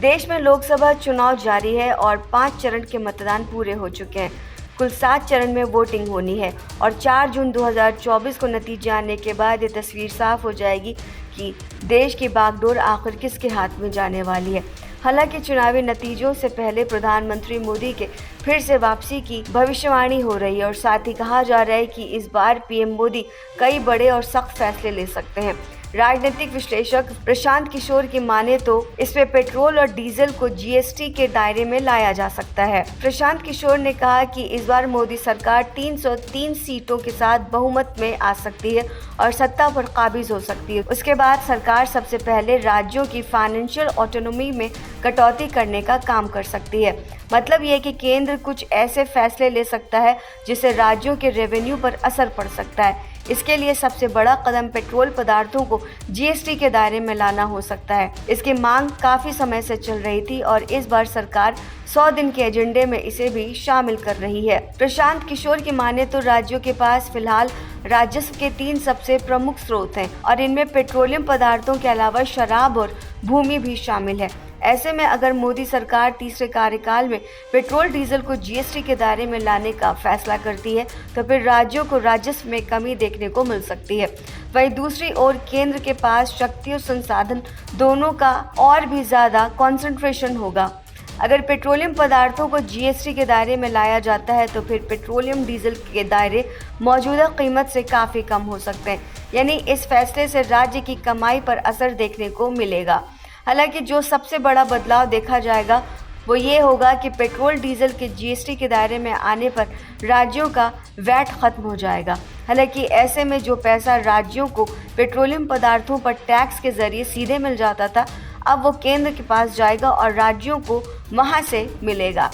देश में लोकसभा चुनाव जारी है और 5 चरण के मतदान पूरे हो चुके हैं। कुल 7 चरण में वोटिंग होनी है और 4 जून 2024 को नतीजे आने के बाद ये तस्वीर साफ हो जाएगी कि देश की बागडोर आखिर किसके हाथ में जाने वाली है। हालांकि चुनावी नतीजों से पहले प्रधानमंत्री मोदी के फिर से वापसी की भविष्यवाणी हो रही है और साथ ही कहा जा रहा है कि इस बार पीएम मोदी कई बड़े और सख्त फैसले ले सकते हैं। राजनीतिक विश्लेषक प्रशांत किशोर की माने तो इसमें पेट्रोल और डीजल को जीएसटी के दायरे में लाया जा सकता है। प्रशांत किशोर ने कहा कि इस बार मोदी सरकार 303 सीटों के साथ बहुमत में आ सकती है और सत्ता पर काबिज हो सकती है। उसके बाद सरकार सबसे पहले राज्यों की फाइनेंशियल ऑटोनॉमी में कटौती करने का काम कर सकती है। मतलब यह कि केंद्र कुछ ऐसे फैसले ले सकता है जिससे राज्यों के रेवेन्यू पर असर पड़ सकता है। इसके लिए सबसे बड़ा कदम पेट्रोल पदार्थों को जीएसटी के दायरे में लाना हो सकता है। इसकी मांग काफी समय से चल रही थी और इस बार सरकार 100 दिन के एजेंडे में इसे भी शामिल कर रही है। प्रशांत किशोर की माने तो राज्यों के पास फिलहाल राजस्व के 3 सबसे प्रमुख स्रोत हैं और इनमें पेट्रोलियम पदार्थों के अलावा शराब और भूमि भी शामिल है। ऐसे में अगर मोदी सरकार तीसरे कार्यकाल में पेट्रोल डीजल को जीएसटी के दायरे में लाने का फैसला करती है तो फिर राज्यों को राजस्व में कमी देखने को मिल सकती है। वहीं दूसरी ओर केंद्र के पास शक्ति और संसाधन दोनों का और भी ज्यादा कंसंट्रेशन होगा। अगर पेट्रोलियम पदार्थों को जीएसटी के दायरे में लाया जाता है तो फिर पेट्रोलियम डीजल के दायरे मौजूदा कीमत से काफ़ी कम हो सकते हैं। यानी इस फैसले से राज्य की कमाई पर असर देखने को मिलेगा। हालांकि जो सबसे बड़ा बदलाव देखा जाएगा वो ये होगा कि पेट्रोल डीजल के जीएसटी के दायरे में आने पर राज्यों का वैट खत्म हो जाएगा। हालांकि ऐसे में जो पैसा राज्यों को पेट्रोलियम पदार्थों पर टैक्स के जरिए सीधे मिल जाता था, अब वो केंद्र के पास जाएगा और राज्यों को वहां से मिलेगा।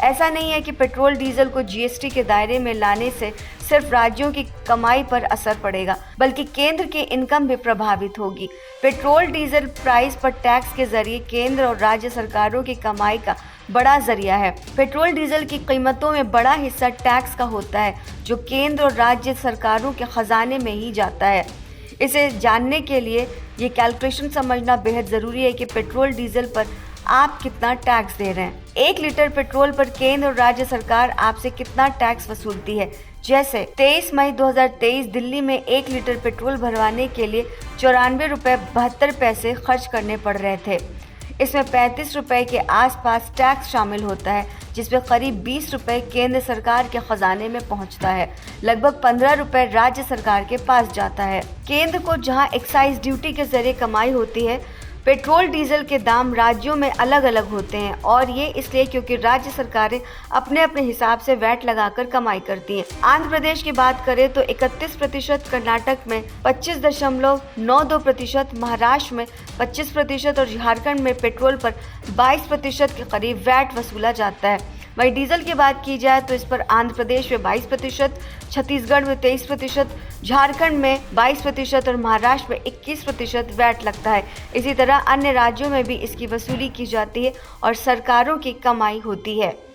ऐसा नहीं है कि पेट्रोल डीजल को जीएसटी के दायरे में लाने से सिर्फ राज्यों की कमाई पर असर पड़ेगा, बल्कि केंद्र की इनकम भी प्रभावित होगी। पेट्रोल डीजल प्राइस पर टैक्स के जरिए केंद्र और राज्य सरकारों की कमाई का बड़ा जरिया है। पेट्रोल डीजल की कीमतों में बड़ा हिस्सा टैक्स का होता है जो केंद्र और राज्य सरकारों के खजाने में ही जाता है। इसे जानने के लिए ये कैलकुलेशन समझना बेहद ज़रूरी है कि पेट्रोल डीजल पर आप कितना टैक्स दे रहे हैं। 1 लीटर पेट्रोल पर केंद्र और राज्य सरकार आपसे कितना टैक्स वसूलती है। जैसे 23 मई 2023 दिल्ली में 1 लीटर पेट्रोल भरवाने के लिए 94 रुपये 72 पैसे खर्च करने पड़ रहे थे। इसमें 35 रुपये के आसपास टैक्स शामिल होता है, जिसमें करीब 20 रुपये केंद्र सरकार के खजाने में पहुंचता है। लगभग 15 रुपये राज्य सरकार के पास जाता है। केंद्र को जहां एक्साइज ड्यूटी के जरिए कमाई होती है, पेट्रोल डीजल के दाम राज्यों में अलग अलग होते हैं और ये इसलिए क्योंकि राज्य सरकारें अपने अपने हिसाब से वैट लगाकर कमाई करती हैं। आंध्र प्रदेश की बात करें तो 31%, कर्नाटक में 25.92%, महाराष्ट्र में 25% और झारखंड में पेट्रोल पर 22% के करीब वैट वसूला जाता है। वहीं डीजल की बात की जाए तो इस पर आंध्र प्रदेश में 22%, छत्तीसगढ़ में 23%, झारखंड में 22% और महाराष्ट्र में 21% वैट लगता है। इसी तरह अन्य राज्यों में भी इसकी वसूली की जाती है और सरकारों की कमाई होती है।